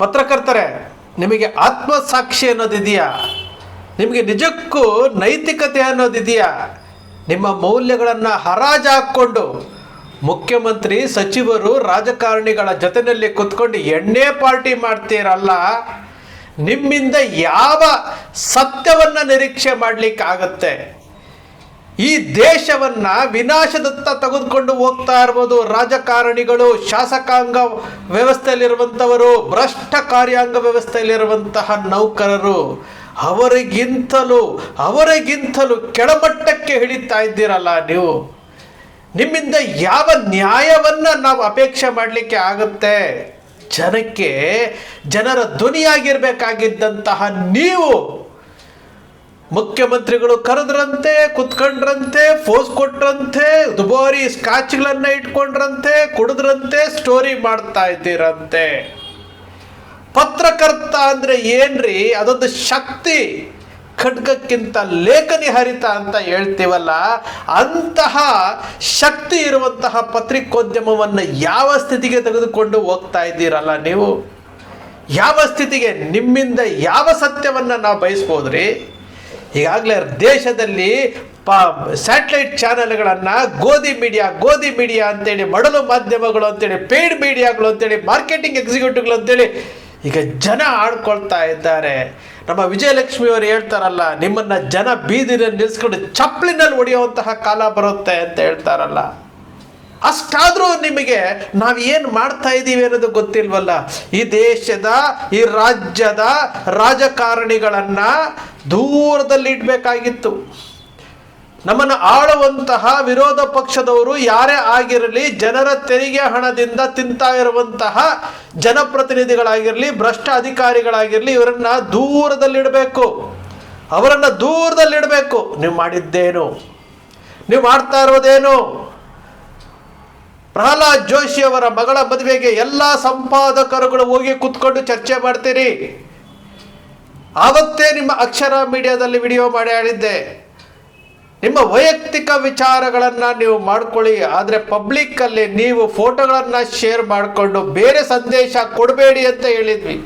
ಪತ್ರಕರ್ತರೆ, ನಿಮಗೆ ಆತ್ಮಸಾಕ್ಷಿ ಅನ್ನೋದಿದೆಯಾ? ನಿಮಗೆ ನಿಜಕ್ಕೂ ನೈತಿಕತೆ ಅನ್ನೋದಿದೆಯಾ? ನಿಮ್ಮ ಮೌಲ್ಯಗಳನ್ನು ಹರಾಜು ಹಾಕ್ಕೊಂಡು ಮುಖ್ಯಮಂತ್ರಿ, ಸಚಿವರು, ರಾಜಕಾರಣಿಗಳ ಜೊತೆಯಲ್ಲಿ ಕುತ್ಕೊಂಡು ಎಣ್ಣೆ ಪಾರ್ಟಿ ಮಾಡ್ತೀರಲ್ಲ, ನಿಮ್ಮಿಂದ ಯಾವ ಸತ್ಯವನ್ನು ನಿರೀಕ್ಷೆ ಮಾಡಲಿಕ್ಕಾಗತ್ತೆ? ಈ ದೇಶವನ್ನು ವಿನಾಶದತ್ತ ತೆಗೆದುಕೊಂಡು ಹೋಗ್ತಾ ಇರ್ಬೋದು ರಾಜಕಾರಣಿಗಳು, ಶಾಸಕಾಂಗ ವ್ಯವಸ್ಥೆಯಲ್ಲಿರುವಂಥವರು, ಭ್ರಷ್ಟ ಕಾರ್ಯಾಂಗ ವ್ಯವಸ್ಥೆಯಲ್ಲಿರುವಂತಹ ನೌಕರರು. ಅವರಿಗಿಂತಲೂ ಕೆಳಮಟ್ಟಕ್ಕೆ ಹಿಡಿತಾ ಇದ್ದೀರಲ್ಲ ನೀವು. ನಿಮ್ಮಿಂದ ಯಾವ ನ್ಯಾಯವನ್ನು ನಾವು ಅಪೇಕ್ಷೆ ಮಾಡಲಿಕ್ಕೆ ಆಗುತ್ತೆ? ಜನರ ಧ್ವನಿಯಾಗಿರ್ಬೇಕಾಗಿದ್ದಂತಹ ನೀವು ಮುಖ್ಯಮಂತ್ರಿಗಳು ಕರೆದ್ರಂತೆ, ಕುತ್ಕೊಂಡ್ರಂತೆ, ಫೋಸ್ ಕೊಟ್ರಂತೆ, ದುಬಾರಿ ಸ್ಕಾಚ್ಗಳನ್ನು ಇಟ್ಕೊಂಡ್ರಂತೆ, ಕುಡಿದ್ರಂತೆ, ಸ್ಟೋರಿ ಮಾಡ್ತಾ ಇದ್ದೀರಂತೆ. ಪತ್ರಕರ್ತ ಅಂದರೆ ಏನ್ರಿ? ಅದೊಂದು ಶಕ್ತಿ. ಖಡ್ಗಕ್ಕಿಂತ ಲೇಖನಿ ಹರಿತ ಅಂತ ಹೇಳ್ತೀವಲ್ಲ, ಅಂತಹ ಶಕ್ತಿ ಇರುವಂತಹ ಪತ್ರಿಕೋದ್ಯಮವನ್ನು ಯಾವ ಸ್ಥಿತಿಗೆ ತೆಗೆದುಕೊಂಡು ಹೋಗ್ತಾ ಇದ್ದೀರಲ್ಲ ನೀವು. ಯಾವ ಸ್ಥಿತಿಗೆ? ನಿಮ್ಮಿಂದ ಯಾವ ಸತ್ಯವನ್ನು ನಾವು ಬಯಸ್ಬೋದ್ರಿ? ಈಗಾಗಲೇ ದೇಶದಲ್ಲಿ ಸ್ಯಾಟಲೈಟ್ ಚಾನೆಲ್ಗಳನ್ನು ಗೋಧಿ ಮೀಡಿಯಾ ಅಂತೇಳಿ, ಮಡಲು ಮಾಧ್ಯಮಗಳು ಅಂತೇಳಿ, ಪೇಯ್ಡ್ ಮೀಡಿಯಾಗಳು ಅಂತೇಳಿ, ಮಾರ್ಕೆಟಿಂಗ್ ಎಕ್ಸಿಕ್ಯೂಟಿವ್ಗಳು ಅಂತೇಳಿ ಈಗ ಜನ ಆಡ್ಕೊಳ್ತಾ ಇದ್ದಾರೆ. ನಮ್ಮ ವಿಜಯಲಕ್ಷ್ಮಿ ಅವರು ಹೇಳ್ತಾರಲ್ಲ, ನಿಮ್ಮನ್ನು ಜನ ಬೀದಿನಲ್ಲಿ ನಿಲ್ಲಿಸ್ಕೊಂಡು ಚಪ್ಪಲಿನಲ್ಲಿ ಹೊಡೆಯುವಂತಹ ಕಾಲ ಬರುತ್ತೆ ಅಂತ ಹೇಳ್ತಾರಲ್ಲ. ಅಷ್ಟಾದರೂ ನಿಮಗೆ ನಾವು ಏನು ಮಾಡ್ತಾ ಇದ್ದೀವಿ ಅನ್ನೋದು ಗೊತ್ತಿಲ್ವಲ್ಲ. ಈ ದೇಶದ, ಈ ರಾಜ್ಯದ ರಾಜಕಾರಣಿಗಳನ್ನು ದೂರದಲ್ಲಿ ಇಡಬೇಕಾಗಿತ್ತು. ನಮ್ಮನ್ನು ಆಳುವಂತಹ ವಿರೋಧ ಪಕ್ಷದವರು ಯಾರೇ ಆಗಿರಲಿ, ಜನರ ತೆರಿಗೆ ಹಣದಿಂದ ತಿಂತಾ ಇರುವಂತಹ ಜನಪ್ರತಿನಿಧಿಗಳಾಗಿರಲಿ, ಭ್ರಷ್ಟ ಅಧಿಕಾರಿಗಳಾಗಿರಲಿ, ಇವರನ್ನು ದೂರದಲ್ಲಿಡಬೇಕು. ನೀವು ಮಾಡಿದ್ದೇನು? ನೀವು ಮಾಡ್ತಾ ಇರೋದೇನು? ಪ್ರಹ್ಲಾದ್ ಜೋಶಿ ಅವರ ಮಗಳ ಮದುವೆಗೆ ಎಲ್ಲ ಸಂಪಾದಕರುಗಳು ಹೋಗಿ ಕೂತ್ಕೊಂಡು ಚರ್ಚೆ ಮಾಡ್ತೀರಿ. ಆವತ್ತೇ ನಿಮ್ಮ ಅಕ್ಷರ ಮೀಡಿಯಾದಲ್ಲಿ ವಿಡಿಯೋ ಮಾಡಿ ಹೇಳಿದ್ದೆ. ನಿಮ್ಮ ವೈಯಕ್ತಿಕ ವಿಚಾರಗಳನ್ನು ನೀವು ಮಾಡ್ಕೊಳ್ಳಿ, ಆದರೆ ಪಬ್ಲಿಕ್ಕಲ್ಲಿ ನೀವು ಫೋಟೋಗಳನ್ನು ಶೇರ್ ಮಾಡಿಕೊಂಡು ಬೇರೆ ಸಂದೇಶ ಕೊಡಬೇಡಿ ಅಂತ ಹೇಳಿದ್ವಿ.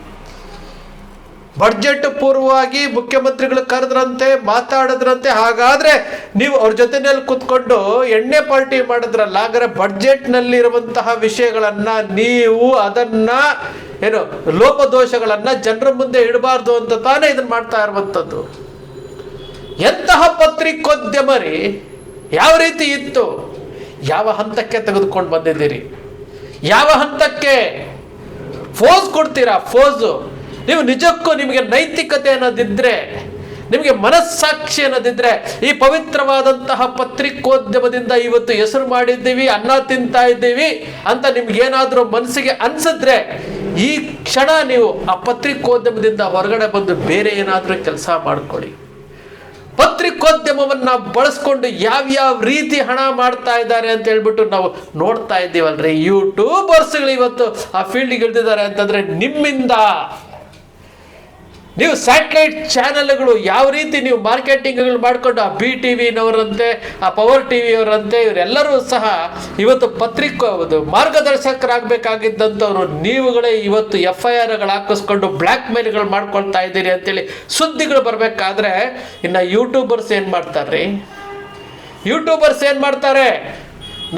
ಬಡ್ಜೆಟ್ ಪೂರ್ವವಾಗಿ ಮುಖ್ಯಮಂತ್ರಿಗಳು ಕರೆದ್ರಂತೆ, ಮಾತಾಡಿದ್ರಂತೆ. ಹಾಗಾದರೆ ನೀವು ಅವ್ರ ಜೊತೆಯಲ್ಲಿ ಕೂತ್ಕೊಂಡು ಎಣ್ಣೆ ಪಾರ್ಟಿ ಮಾಡಿದ್ರಲ್ಲ, ಹಾಗಾದ್ರೆ ಬಡ್ಜೆಟ್ನಲ್ಲಿರುವಂತಹ ವಿಷಯಗಳನ್ನು ನೀವು ಅದನ್ನು ಲೋಪದೋಷಗಳನ್ನು ಜನರ ಮುಂದೆ ಇಡಬಾರ್ದು ಅಂತ ತಾನೇ ಇದನ್ನು ಮಾಡ್ತಾ ಇರುವಂಥದ್ದು. ಎಂತಹ ಪತ್ರಿಕೋದ್ಯಮ ರೀ! ಯಾವ ರೀತಿ ಇತ್ತು? ಯಾವ ಹಂತಕ್ಕೆ ತೆಗೆದುಕೊಂಡು ಬಂದಿದ್ದೀರಿ? ಯಾವ ಹಂತಕ್ಕೆ ಫೋಸ್ ಕೊಡ್ತೀರಾ? ಫೋಸು ನೀವು ನಿಜಕ್ಕೂ ನಿಮಗೆ ನೈತಿಕತೆ ಅನ್ನೋದಿದ್ರೆ, ನಿಮಗೆ ಮನಸ್ಸಾಕ್ಷಿ ಅನ್ನೋದಿದ್ರೆ, ಈ ಪವಿತ್ರವಾದಂತಹ ಪತ್ರಿಕೋದ್ಯಮದಿಂದ ಇವತ್ತು ಹೆಸರು ಮಾಡಿದ್ದೀವಿ, ಅನ್ನ ತಿಂತಾ ಇದ್ದೀವಿ ಅಂತ ನಿಮ್ಗೇನಾದರೂ ಮನಸ್ಸಿಗೆ ಅನ್ಸಿದ್ರೆ, ಈ ಕ್ಷಣ ನೀವು ಆ ಪತ್ರಿಕೋದ್ಯಮದಿಂದ ಹೊರಗಡೆ ಬಂದು ಬೇರೆ ಏನಾದರೂ ಕೆಲಸ ಮಾಡ್ಕೊಳ್ಳಿ. ಪತ್ರಿಕೋದ್ಯಮವನ್ನು ಬಳಸ್ಕೊಂಡು ಯಾವ್ಯಾವ ರೀತಿ ಹಣ ಮಾಡ್ತಾ ಇದ್ದಾರೆ ಅಂತ ಹೇಳ್ಬಿಟ್ಟು ನಾವು ನೋಡ್ತಾ ಇದ್ದೀವಲ್ರಿ. ಯೂಟ್ಯೂಬರ್ಸ್ಗಳು ಇವತ್ತು ಆ ಫೀಲ್ಡಿಗೆ ಇಳಿದಿದ್ದಾರೆ ಅಂತಂದ್ರೆ ನಿಮ್ಮಿಂದ. ನೀವು ಸ್ಯಾಟಲೈಟ್ ಚಾನೆಲ್ಗಳು ಯಾವ ರೀತಿ ನೀವು ಮಾರ್ಕೆಟಿಂಗ್ಗಳು ಮಾಡಿಕೊಂಡು ಆ BTVನವರಂತೆ, ಆ ಪವರ್ ಟಿವಿಯವರಂತೆ ಇವರೆಲ್ಲರೂ ಸಹ ಇವತ್ತು ಮಾರ್ಗದರ್ಶಕರಾಗಬೇಕಾಗಿದ್ದಂಥವ್ರು ನೀವುಗಳೇ ಇವತ್ತು FIRಗಳು ಹಾಕಿಸ್ಕೊಂಡು ಬ್ಲ್ಯಾಕ್ ಮೇಲ್ಗಳು ಮಾಡ್ಕೊಳ್ತಾ ಇದ್ದೀರಿ ಅಂತೇಳಿ ಸುದ್ದಿಗಳು ಬರಬೇಕಾದ್ರೆ, ಇನ್ನು ಯೂಟ್ಯೂಬರ್ಸ್ ಏನು ಮಾಡ್ತಾರೆ?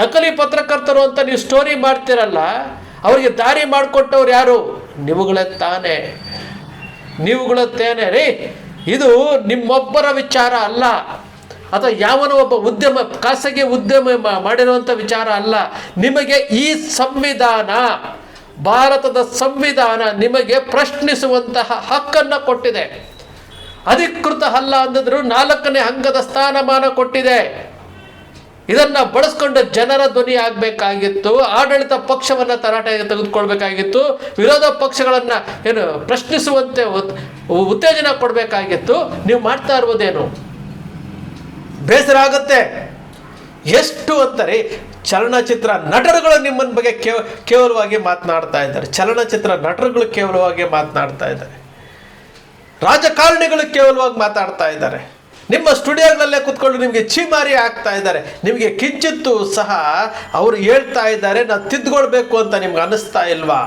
ನಕಲಿ ಪತ್ರಕರ್ತರು ಅಂತ ನೀವು ಸ್ಟೋರಿ ಮಾಡ್ತಿರಲ್ಲ, ಅವರಿಗೆ ದಾರಿ ಮಾಡಿಕೊಟ್ಟವ್ರು ಯಾರು? ನೀವುಗಳತ್ತೇನೆ ರೀ. ಇದು ನಿಮ್ಮೊಬ್ಬರ ವಿಚಾರ ಅಲ್ಲ, ಅಥವಾ ಯಾವನೋ ಒಬ್ಬ ಖಾಸಗಿ ಉದ್ಯಮ ಮಾಡಿರುವಂಥ ವಿಚಾರ ಅಲ್ಲ. ನಿಮಗೆ ಈ ಸಂವಿಧಾನ, ಭಾರತದ ಸಂವಿಧಾನ ನಿಮಗೆ ಪ್ರಶ್ನಿಸುವಂತಹ ಹಕ್ಕನ್ನು ಕೊಟ್ಟಿದೆ. ಅಧಿಕೃತ ಅಲ್ಲ ಅಂದಿದ್ರು 4ನೇ ಅಂಗದ ಸ್ಥಾನಮಾನ ಕೊಟ್ಟಿದೆ. ಇದನ್ನು ಬಳಸ್ಕೊಂಡು ಜನರ ಧ್ವನಿ ಆಗಬೇಕಾಗಿತ್ತು. ಆಡಳಿತ ಪಕ್ಷವನ್ನು ತರಾಟೆಗೆ ತೆಗೆದುಕೊಳ್ಬೇಕಾಗಿತ್ತು. ವಿರೋಧ ಪಕ್ಷಗಳನ್ನು ಪ್ರಶ್ನಿಸುವಂತೆ ಉತ್ತೇಜನ ಕೊಡಬೇಕಾಗಿತ್ತು. ನೀವು ಮಾಡ್ತಾ ಇರುವುದೇನು? ಬೇಸರ ಆಗುತ್ತೆ. ಎಷ್ಟು ಅಂತಾರೆ, ಚಲನಚಿತ್ರ ನಟರುಗಳು ನಿಮ್ಮನ್ನ ಬಗ್ಗೆ ಕೇವಲವಾಗಿ ಮಾತನಾಡ್ತಾ ಇದ್ದಾರೆ. ಚಲನಚಿತ್ರ ನಟರುಗಳು ಕೇವಲವಾಗಿ ಮಾತನಾಡ್ತಾ ಇದ್ದಾರೆ. ರಾಜಕಾರಣಿಗಳು ಕೇವಲವಾಗಿ ಮಾತಾಡ್ತಾ ಇದ್ದಾರೆ. ನಿಮ್ಮ ಸ್ಟುಡಿಯೋಗಳಲ್ಲೇ ಕೂತ್ಕೊಂಡು ನಿಮಗೆ ಚೀಮಾರಿ ಆಗ್ತಾ ಇದ್ದಾರೆ. ನಿಮಗೆ ಕಿಂಚಿತ್ತು ಸಹ ಅವರು ಹೇಳ್ತಾ ಇದ್ದಾರೆ, ನಾವು ತಿದ್ದುಕೊಳ್ಬೇಕು ಅಂತ ನಿಮ್ಗೆ ಅನ್ನಿಸ್ತಾ ಇಲ್ವಾ?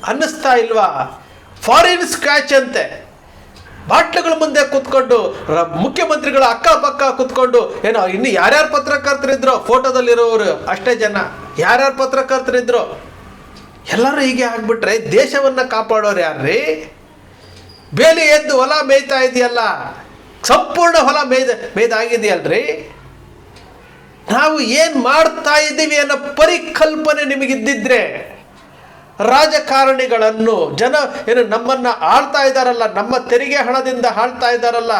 ಅನ್ನಿಸ್ತಾ ಇಲ್ವಾ? ಫಾರಿನ್ ಸ್ಕ್ರ್ಯಾಚ್ ಅಂತೆ. ಬಾಟ್ಲುಗಳ ಮುಂದೆ ಕೂತ್ಕೊಂಡು ಮುಖ್ಯಮಂತ್ರಿಗಳ ಅಕ್ಕಪಕ್ಕ ಕೂತ್ಕೊಂಡು ಏನೋ ಇನ್ನು ಯಾರ್ಯಾರು ಪತ್ರಕರ್ತರಿದ್ರು ಫೋಟೋದಲ್ಲಿರೋರು ಅಷ್ಟೇ ಜನ, ಯಾರ್ಯಾರು ಪತ್ರಕರ್ತರಿದ್ರು ಎಲ್ಲರೂ ಹೀಗೆ ಆಗ್ಬಿಟ್ರೆ ದೇಶವನ್ನು ಕಾಪಾಡೋರು ಯಾರ್ರೀ? ಬೇಲಿ ಎದ್ದು ಹೊಲ ಮೇಯ್ತಾ ಇದೆಯಲ್ಲ, ಸಂಪೂರ್ಣ ಹೊಲ ಮೇಯ್ದಾಗಿದೆಯಲ್ರಿ. ನಾವು ಏನು ಮಾಡ್ತಾ ಇದ್ದೀವಿ ಅನ್ನೋ ಪರಿಕಲ್ಪನೆ ನಿಮಗಿದ್ದಿದ್ರೆ ರಾಜಕಾರಣಿಗಳನ್ನು ಏನು ನಮ್ಮನ್ನು ಆಳ್ತಾ ಇದ್ದಾರಲ್ಲ, ನಮ್ಮ ತೆರಿಗೆ ಹಣದಿಂದ ಆಳ್ತಾ ಇದ್ದಾರಲ್ಲ,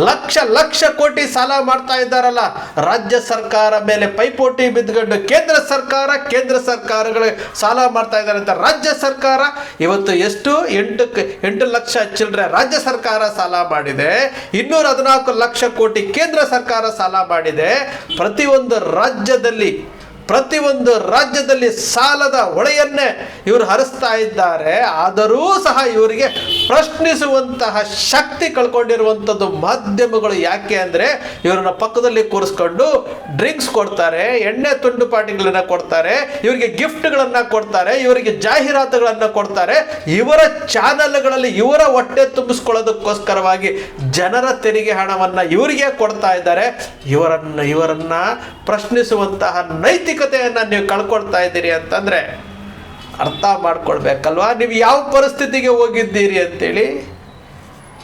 ಲಕ್ಷ ಲಕ್ಷ ಕೋಟಿ ಸಾಲ ಮಾಡ್ತಾ ಇದ್ದಾರಲ್ಲ, ರಾಜ್ಯ ಸರ್ಕಾರ ಮೇಲೆ ಪೈಪೋಟಿ ಬಿದ್ದುಕೊಂಡು ಕೇಂದ್ರ ಸರ್ಕಾರಗಳು ಸಾಲ ಮಾಡ್ತಾ ಇದ್ದಾರೆ ಅಂತ ರಾಜ್ಯ ಸರ್ಕಾರ ಇವತ್ತು ಎಷ್ಟು 8 ಲಕ್ಷ ಚಿಲ್ಲರೆ ರಾಜ್ಯ ಸರ್ಕಾರ ಸಾಲ ಮಾಡಿದೆ, 214 ಲಕ್ಷ ಕೋಟಿ ಕೇಂದ್ರ ಸರ್ಕಾರ ಸಾಲ ಮಾಡಿದೆ. ಪ್ರತಿಯೊಂದು ರಾಜ್ಯದಲ್ಲಿ ಸಾಲದ ಹೊಳೆಯನ್ನೇ ಇವರು ಹರಿಸ್ತಾ ಇದ್ದಾರೆ. ಆದರೂ ಸಹ ಇವರಿಗೆ ಪ್ರಶ್ನಿಸುವಂತಹ ಶಕ್ತಿ ಕಳ್ಕೊಂಡಿರುವಂಥದ್ದು ಮಾಧ್ಯಮಗಳು. ಯಾಕೆ ಅಂದರೆ ಇವರನ್ನ ಪಕ್ಕದಲ್ಲಿ ಕೂರಿಸ್ಕೊಂಡು ಡ್ರಿಂಕ್ಸ್ ಕೊಡ್ತಾರೆ, ಎಣ್ಣೆ ತುಂಡು ಪಾಟಿಗಳನ್ನು ಕೊಡ್ತಾರೆ, ಇವರಿಗೆ ಗಿಫ್ಟ್ಗಳನ್ನು ಕೊಡ್ತಾರೆ, ಇವರಿಗೆ ಜಾಹೀರಾತುಗಳನ್ನು ಕೊಡ್ತಾರೆ. ಇವರ ಚಾನಲ್ಗಳಲ್ಲಿ ಇವರ ಹೊಟ್ಟೆ ತುಂಬಿಸ್ಕೊಳ್ಳೋದಕ್ಕೋಸ್ಕರವಾಗಿ ಜನರ ತೆರಿಗೆ ಹಣವನ್ನು ಇವರಿಗೆ ಕೊಡ್ತಾ ಇದ್ದಾರೆ. ಇವರನ್ನ ಪ್ರಶ್ನಿಸುವಂತಹ ನೈತಿಕತೆಯನ್ನು ನೀವು ಕಳ್ಕೊಳ್ತಾ ಇದ್ದೀರಿ ಅಂತಂದರೆ ಅರ್ಥ ಮಾಡ್ಕೊಳ್ಬೇಕಲ್ವಾ ನೀವು ಯಾವ ಪರಿಸ್ಥಿತಿಗೆ ಹೋಗಿದ್ದೀರಿ ಅಂತೇಳಿ.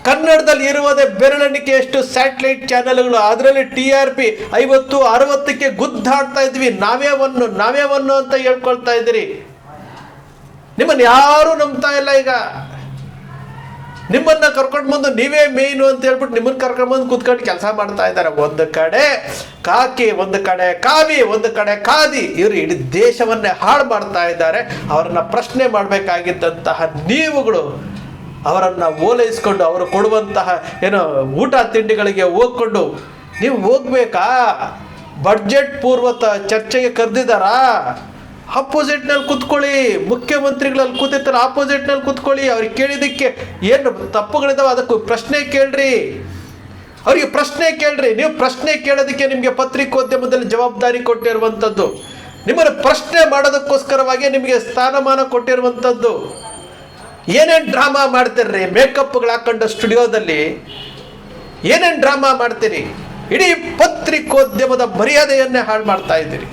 ಕನ್ನಡದಲ್ಲಿ ಇರುವುದೇ ಬೆರಳೆಣಿಕೆಯಷ್ಟು ಸ್ಯಾಟಲೈಟ್ ಚಾನೆಲ್ಗಳು, ಅದರಲ್ಲಿ TRP 50-60ಕ್ಕೆ ಗುದ್ದಾಡ್ತಾ ಇದ್ವಿ. ನಾವೇ ಒನ್ನು ಅಂತ ಹೇಳ್ಕೊಳ್ತಾ ಇದ್ದೀರಿ. ನಿಮ್ಮನ್ನು ಯಾರೂ ನಂಬ್ತಾ ಇಲ್ಲ. ಈಗ ನಿಮ್ಮನ್ನು ಕರ್ಕೊಂಡು ಬಂದು ನೀವೇ ಮೇಯ್ನು ಅಂತ ಹೇಳ್ಬಿಟ್ಟು ನಿಮ್ಮನ್ನು ಕರ್ಕೊಂಡು ಬಂದು ಕೂತ್ಕೊಂಡು ಕೆಲಸ ಮಾಡ್ತಾ ಇದ್ದಾರೆ. ಒಂದು ಕಡೆ ಕಾಕಿ, ಒಂದು ಕಡೆ ಕಾವಿ, ಒಂದು ಕಡೆ ಖಾದಿ. ಇವರು ಇಡೀ ದೇಶವನ್ನೇ ಹಾಳು ಮಾಡ್ತಾ ಇದ್ದಾರೆ. ಅವರನ್ನು ಪ್ರಶ್ನೆ ಮಾಡಬೇಕಾಗಿದ್ದಂತಹ ನೀವುಗಳು ಅವರನ್ನು ಓಲೈಸ್ಕೊಂಡು ಅವರು ಕೊಡುವಂತಹ ಊಟ ತಿಂಡಿಗಳಿಗೆ ಹೋಗ್ಕೊಂಡು ನೀವು ಹೋಗ್ಬೇಕಾ? ಬಡ್ಜೆಟ್ ಪೂರ್ವತ ಚರ್ಚೆಗೆ ಕರೆದಿದ್ದಾರಾ? ಆಪೋಸಿಟ್ನಲ್ಲಿ ಕೂತ್ಕೊಳ್ಳಿ. ಮುಖ್ಯಮಂತ್ರಿಗಳಲ್ಲಿ ಕೂತಿರ್ತಾರೆ, ಆಪೋಸಿಟ್ನಲ್ಲಿ ಕೂತ್ಕೊಳ್ಳಿ. ಅವ್ರಿಗೆ ಕೇಳಿದ್ದಕ್ಕೆ ಏನು ತಪ್ಪುಗಳಿದಾವೆ ಅದಕ್ಕೂ ಪ್ರಶ್ನೆ ಕೇಳ್ರಿ. ಅವರಿಗೆ ಪ್ರಶ್ನೆ ಕೇಳ್ರಿ. ನೀವು ಪ್ರಶ್ನೆ ಕೇಳೋದಕ್ಕೆ ನಿಮಗೆ ಪತ್ರಿಕೋದ್ಯಮದಲ್ಲಿ ಜವಾಬ್ದಾರಿ ಕೊಟ್ಟಿರುವಂಥದ್ದು, ನಿಮ್ಮನ್ನು ಪ್ರಶ್ನೆ ಮಾಡೋದಕ್ಕೋಸ್ಕರವಾಗಿ ನಿಮಗೆ ಸ್ಥಾನಮಾನ ಕೊಟ್ಟಿರುವಂಥದ್ದು. ಏನೇನು ಡ್ರಾಮಾ ಮಾಡ್ತೀರ್ರಿ? ಮೇಕಪ್ಗಳು ಹಾಕೊಂಡು ಸ್ಟುಡಿಯೋದಲ್ಲಿ ಏನೇನು ಡ್ರಾಮಾ ಮಾಡ್ತೀರಿ? ಇಡೀ ಪತ್ರಿಕೋದ್ಯಮದ ಮರ್ಯಾದೆಯನ್ನೇ ಹಾಳು ಮಾಡ್ತಾ ಇದ್ದೀರಿ.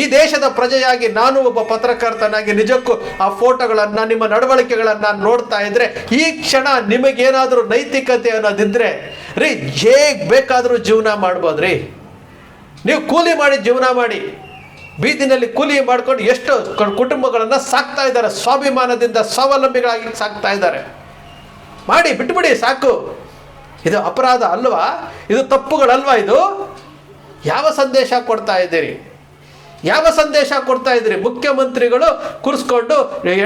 ಈ ದೇಶದ ಪ್ರಜೆಯಾಗಿ ನಾನು ಒಬ್ಬ ಪತ್ರಕರ್ತನಾಗಿ ನಿಜಕ್ಕೂ ಆ ಫೋಟೋಗಳನ್ನು, ನಿಮ್ಮ ನಡವಳಿಕೆಗಳನ್ನು ನೋಡ್ತಾ ಇದ್ರೆ ಈ ಕ್ಷಣ ನಿಮಗೇನಾದರೂ ನೈತಿಕತೆ ಅನ್ನೋದಿದ್ರೆ ರೀ ಹೇಗೆ ಬೇಕಾದರೂ ಜೀವನ ಮಾಡ್ಬೋದ್ರಿ. ನೀವು ಕೂಲಿ ಮಾಡಿ ಜೀವನ ಮಾಡಿ, ಬೀದಿನಲ್ಲಿ ಕೂಲಿ ಮಾಡ್ಕೊಂಡು ಎಷ್ಟು ಕುಟುಂಬಗಳನ್ನು ಸಾಕ್ತಾ ಇದ್ದಾರೆ, ಸ್ವಾಭಿಮಾನದಿಂದ ಸ್ವಾವಲಂಬಿಗಳಾಗಿ ಸಾಕ್ತಾ ಇದ್ದಾರೆ. ಮಾಡಿ ಬಿಟ್ಬಿಡಿ, ಸಾಕು. ಇದು ಅಪರಾಧ ಅಲ್ವಾ? ಇದು ತಪ್ಪುಗಳಲ್ವಾ? ಇದು ಯಾವ ಸಂದೇಶ ಕೊಡ್ತಾ ಇದ್ದೀರಿ? ಯಾವ ಸಂದೇಶ ಕೊಡ್ತಾ ಇದ್ರಿ? ಮುಖ್ಯಮಂತ್ರಿಗಳು ಕೂರಿಸ್ಕೊಂಡು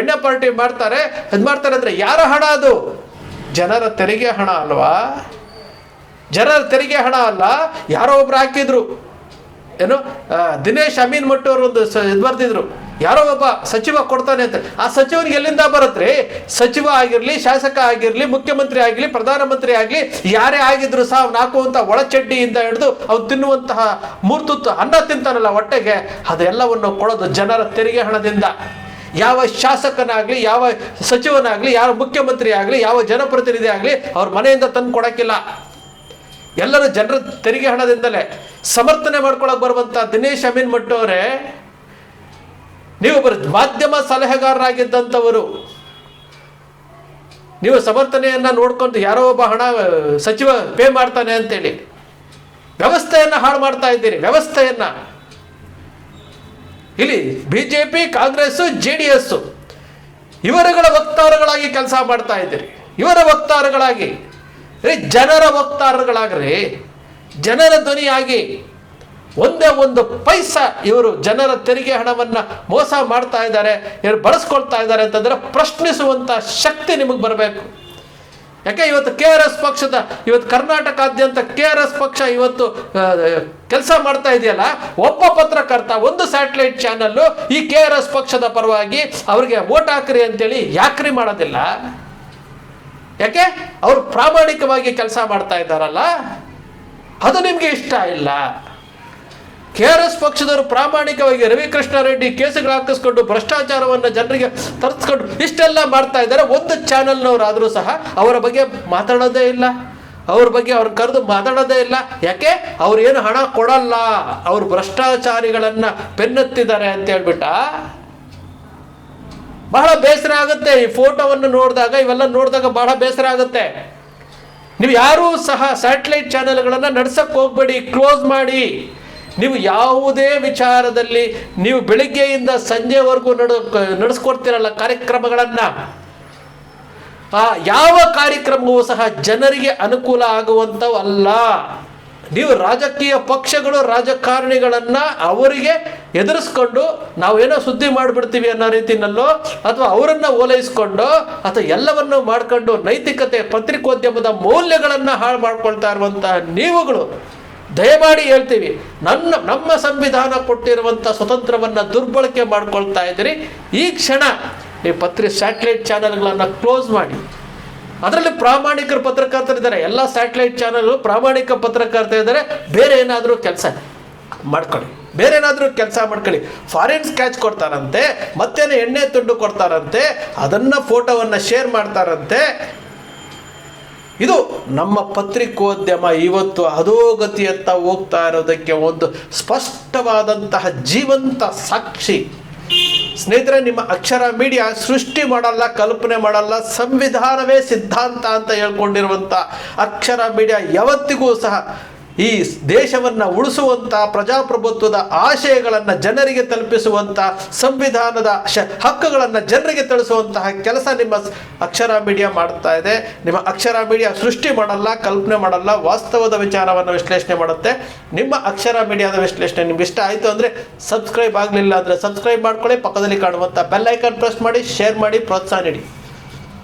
ಎಣ್ಣೆ ಪಾರ್ಟಿ ಮಾಡ್ತಾರೆ ಅಂದರೆ ಯಾರ ಹಣ ಅದು? ಜನರ ತೆರಿಗೆ ಹಣ ಅಲ್ವಾ? ಜನರ ತೆರಿಗೆ ಹಣ ಅಲ್ಲ. ಯಾರೋ ಒಬ್ರು ಹಾಕಿದ್ರು, ದಿನೇಶ್ ಅಮೀನ್ ಮಟ್ಟು ಅವರು ಒಂದು ಇದು ಬರ್ತಿದ್ರು, ಯಾರೋ ಒಬ್ಬ ಸಚಿವ ಕೊಡ್ತಾನೆ ಅಂತ. ಆ ಸಚಿವನಿಗೆ ಎಲ್ಲಿಂದ ಬರುತ್ತೆ? ಸಚಿವ ಆಗಿರಲಿ, ಶಾಸಕ ಆಗಿರಲಿ, ಮುಖ್ಯಮಂತ್ರಿ ಆಗಲಿ, ಪ್ರಧಾನಮಂತ್ರಿ ಆಗಲಿ, ಯಾರೇ ಆಗಿದ್ರು ಸಹ ಅವ್ನು ಹಾಕುವಂಥ ಒಳಚಡ್ಡಿಯಿಂದ ಹಿಡಿದು ಅವ್ನು ತಿನ್ನುವಂತಹ ಮೂರ್ತುತ್ತು ಅನ್ನ ತಿಂತಾನಲ್ಲ ಹೊಟ್ಟೆಗೆ, ಅದೆಲ್ಲವನ್ನು ಕೊಡೋದು ಜನರ ತೆರಿಗೆ ಹಣದಿಂದ. ಯಾವ ಶಾಸಕನಾಗಲಿ, ಯಾವ ಸಚಿವನಾಗಲಿ, ಯಾವ ಮುಖ್ಯಮಂತ್ರಿ ಆಗಲಿ, ಯಾವ ಜನಪ್ರತಿನಿಧಿ ಆಗಲಿ ಅವ್ರ ಮನೆಯಿಂದ ತಂದು ಕೊಡೋಕ್ಕಿಲ್ಲ. ಎಲ್ಲರೂ ಜನರ ತೆರಿಗೆ ಹಣದಿಂದಲೇ ಸಮರ್ಥನೆ ಮಾಡ್ಕೊಳಕ್ಕೆ ಬರುವಂಥ ದಿನೇಶ್ ಅಮೀನ್ ಮಟ್ಟು ಅವರೇ, ನೀವೊಬ್ಬರು ಮಾಧ್ಯಮ ಸಲಹೆಗಾರರಾಗಿದ್ದಂಥವರು, ನೀವು ಸಮರ್ಥನೆಯನ್ನು ನೋಡ್ಕೊಂಡು ಯಾರೋ ಒಬ್ಬ ಹಣ ಸಚಿವ ಪೇ ಮಾಡ್ತಾನೆ ಅಂತೇಳಿ ವ್ಯವಸ್ಥೆಯನ್ನು ಹಾಳು ಮಾಡ್ತಾ ಇದ್ದೀರಿ. ವ್ಯವಸ್ಥೆಯನ್ನು ಇಲ್ಲಿ BJP, ಕಾಂಗ್ರೆಸ್, JDS ಇವರುಗಳ ವಕ್ತಾರಗಳಾಗಿ ಕೆಲಸ ಮಾಡ್ತಾ ಇದ್ದೀರಿ. ಇವರ ವಕ್ತಾರಗಳಾಗಿ ಜನರ ವಕ್ತಾರಗಳಾಗ್ರಿ, ಜನರ ಧ್ವನಿಯಾಗಿ ಒಂದೇ ಒಂದು ಪೈಸಾ ಇವರು ಜನರ ತೆರಿಗೆ ಹಣವನ್ನು ಮೋಸ ಮಾಡ್ತಾ ಇದ್ದಾರೆ, ಇವರು ಬಳಸ್ಕೊಳ್ತಾ ಇದ್ದಾರೆ ಅಂತಂದರೆ ಪ್ರಶ್ನಿಸುವಂಥ ಶಕ್ತಿ ನಿಮಗೆ ಬರಬೇಕು. ಯಾಕೆ ಇವತ್ತು KRS ಪಕ್ಷದ ಇವತ್ತು ಕರ್ನಾಟಕಾದ್ಯಂತ KRS ಪಕ್ಷ ಇವತ್ತು ಕೆಲಸ ಮಾಡ್ತಾ ಇದೆಯಲ್ಲ, ಒಬ್ಬ ಪತ್ರಕರ್ತ, ಒಂದು ಸ್ಯಾಟಲೈಟ್ ಚಾನಲ್ಲು ಈ KRS ಪಕ್ಷದ ಪರವಾಗಿ ಅವ್ರಿಗೆ ವೋಟ್ ಹಾಕ್ರಿ ಅಂತೇಳಿ ಯಾಕ್ರಿ ಮಾಡೋದಿಲ್ಲ? ಯಾಕೆ? ಅವರು ಪ್ರಾಮಾಣಿಕವಾಗಿ ಕೆಲಸ ಮಾಡ್ತಾ ಇದ್ದಾರಲ್ಲ, ಅದು ನಿಮಗೆ ಇಷ್ಟ ಇಲ್ಲ. KRS ಪಕ್ಷದವರು ಪ್ರಾಮಾಣಿಕವಾಗಿ ರವಿಕೃಷ್ಣ ರೆಡ್ಡಿ ಕೇಸುಗಳು ಹಾಕಿಸ್ಕೊಂಡು ಭ್ರಷ್ಟಾಚಾರವನ್ನು ಜನರಿಗೆ ತರಿಸ್ಕೊಂಡು ಇಷ್ಟೆಲ್ಲ ಮಾಡ್ತಾ ಇದ್ದಾರೆ. ಒಂದು ಚಾನೆಲ್ನವರಾದರೂ ಸಹ ಅವರ ಬಗ್ಗೆ ಮಾತಾಡೋದೇ ಇಲ್ಲ, ಅವ್ರ ಬಗ್ಗೆ ಅವ್ರು ಕರೆದು ಮಾತಾಡೋದೇ ಇಲ್ಲ. ಯಾಕೆ? ಅವ್ರು ಏನು ಹಣ ಕೊಡಲ್ಲ, ಅವ್ರು ಭ್ರಷ್ಟಾಚಾರಿಗಳನ್ನ ಬೆನ್ನತ್ತಿದ್ದಾರೆ ಅಂತ ಹೇಳ್ಬಿಟ್ಟ. ಬಹಳ ಬೇಸರ ಆಗುತ್ತೆ ಈ ಫೋಟೋವನ್ನು ನೋಡಿದಾಗ, ಇವೆಲ್ಲ ನೋಡಿದಾಗ ಬಹಳ ಬೇಸರ ಆಗುತ್ತೆ. ನೀವು ಯಾರೂ ಸಹ ಸ್ಯಾಟಲೈಟ್ ಚಾನೆಲ್ಗಳನ್ನು ನಡ್ಸಕ್ಕೆ ಹೋಗ್ಬೇಡಿ, ಕ್ಲೋಸ್ ಮಾಡಿ. ನೀವು ಯಾವುದೇ ವಿಚಾರದಲ್ಲಿ ನೀವು ಬೆಳಿಗ್ಗೆಯಿಂದ ಸಂಜೆವರೆಗೂ ನಡೆಸ್ಕೊಡ್ತೀರಲ್ಲ ಕಾರ್ಯಕ್ರಮಗಳನ್ನು, ಆ ಯಾವ ಕಾರ್ಯಕ್ರಮವೂ ಸಹ ಜನರಿಗೆ ಅನುಕೂಲ ಆಗುವಂಥವಲ್ಲ. ನೀವು ರಾಜಕೀಯ ಪಕ್ಷಗಳು ರಾಜಕಾರಣಿಗಳನ್ನು ಅವರಿಗೆ ಎದುರಿಸ್ಕೊಂಡು ನಾವೇನೋ ಸುದ್ದಿ ಮಾಡಿಬಿಡ್ತೀವಿ ಅನ್ನೋ ರೀತಿಯಲ್ಲೋ ಅಥವಾ ಅವರನ್ನು ಓಲೈಸ್ಕೊಂಡು ಅಥವಾ ಎಲ್ಲವನ್ನು ಮಾಡ್ಕೊಂಡು ನೈತಿಕತೆ ಪತ್ರಿಕೋದ್ಯಮದ ಮೌಲ್ಯಗಳನ್ನು ಹಾಳು ಮಾಡ್ಕೊಳ್ತಾ ಇರುವಂತಹ ನೀವುಗಳು ದಯಮಾಡಿ ಹೇಳ್ತೀವಿ, ನಮ್ಮ ಸಂವಿಧಾನ ಕೊಟ್ಟಿರುವಂಥ ಸ್ವತಂತ್ರವನ್ನು ದುರ್ಬಳಕೆ ಮಾಡ್ಕೊಳ್ತಾ ಇದ್ದೀರಿ. ಈ ಕ್ಷಣ ನೀವು ಸ್ಯಾಟಲೈಟ್ ಚಾನೆಲ್ಗಳನ್ನು ಕ್ಲೋಸ್ ಮಾಡಿ. ಅದರಲ್ಲಿ ಪ್ರಾಮಾಣಿಕರು ಪತ್ರಕರ್ತರಿದ್ದಾರೆ, ಎಲ್ಲ ಸ್ಯಾಟಲೈಟ್ ಚಾನೆಲ್ ಪ್ರಾಮಾಣಿಕ ಪತ್ರಕರ್ತರಿದ್ದಾರೆ. ಬೇರೆ ಏನಾದರೂ ಕೆಲಸ ಮಾಡ್ಕೊಳ್ಳಿ. ಫಾರಿನ್ ಸ್ಕ್ಯಾಚ್ ಕೊಡ್ತಾರಂತೆ, ಮತ್ತೇನು ಎಣ್ಣೆ ತುಂಡು ಕೊಡ್ತಾರಂತೆ, ಅದನ್ನು ಫೋಟೋವನ್ನು ಶೇರ್ ಮಾಡ್ತಾರಂತೆ. ಇದು ನಮ್ಮ ಪತ್ರಿಕೋದ್ಯಮ ಇವತ್ತು ಅಧೋಗತಿಯತ್ತ ಹೋಗ್ತಾ ಇರೋದಕ್ಕೆ ಒಂದು ಸ್ಪಷ್ಟವಾದಂತಹ ಜೀವಂತ ಸಾಕ್ಷಿ. ಸ್ನೇಹಿತರೆ, ನಿಮ್ಮ ಅಕ್ಷರ ಮೀಡಿಯಾ ಸೃಷ್ಟಿ ಮಾಡಲ್ಲ, ಕಲ್ಪನೆ ಮಾಡಲ್ಲ, ಸಂವಿಧಾನವೇ ಸಿದ್ಧಾಂತ ಅಂತ ಹೇಳ್ಕೊಂಡಿರುವಂಥ ಅಕ್ಷರ ಮೀಡಿಯಾ ಯಾವತ್ತಿಗೂ ಸಹ ಈ ದೇಶವನ್ನು ಉಳಿಸುವಂಥ ಪ್ರಜಾಪ್ರಭುತ್ವದ ಆಶಯಗಳನ್ನು ಜನರಿಗೆ ತಲುಪಿಸುವಂಥ ಸಂವಿಧಾನದ ಹಕ್ಕುಗಳನ್ನು ಜನರಿಗೆ ತಿಳಿಸುವಂತಹ ಕೆಲಸ ನಿಮ್ಮ ಅಕ್ಷರ ಮೀಡಿಯಾ ಮಾಡ್ತಾ ಇದೆ. ನಿಮ್ಮ ಅಕ್ಷರ ಮೀಡಿಯಾ ಸೃಷ್ಟಿ ಮಾಡಲ್ಲ, ಕಲ್ಪನೆ ಮಾಡಲ್ಲ, ವಾಸ್ತವದ ವಿಚಾರವನ್ನು ವಿಶ್ಲೇಷಣೆ ಮಾಡುತ್ತೆ. ನಿಮ್ಮ ಅಕ್ಷರ ಮೀಡಿಯಾದ ವಿಶ್ಲೇಷಣೆ ನಿಮ್ಗೆ ಇಷ್ಟ ಆಯಿತು ಅಂದರೆ ಸಬ್ಸ್ಕ್ರೈಬ್ ಆಗಲಿಲ್ಲ ಅಂದರೆ ಸಬ್ಸ್ಕ್ರೈಬ್ ಮಾಡ್ಕೊಳ್ಳಿ. ಪಕ್ಕದಲ್ಲಿ ಕಾಣುವಂಥ ಬೆಲ್ ಐಕಾನ್ ಪ್ರೆಸ್ ಮಾಡಿ, ಶೇರ್ ಮಾಡಿ, ಪ್ರೋತ್ಸಾಹ ನೀಡಿ.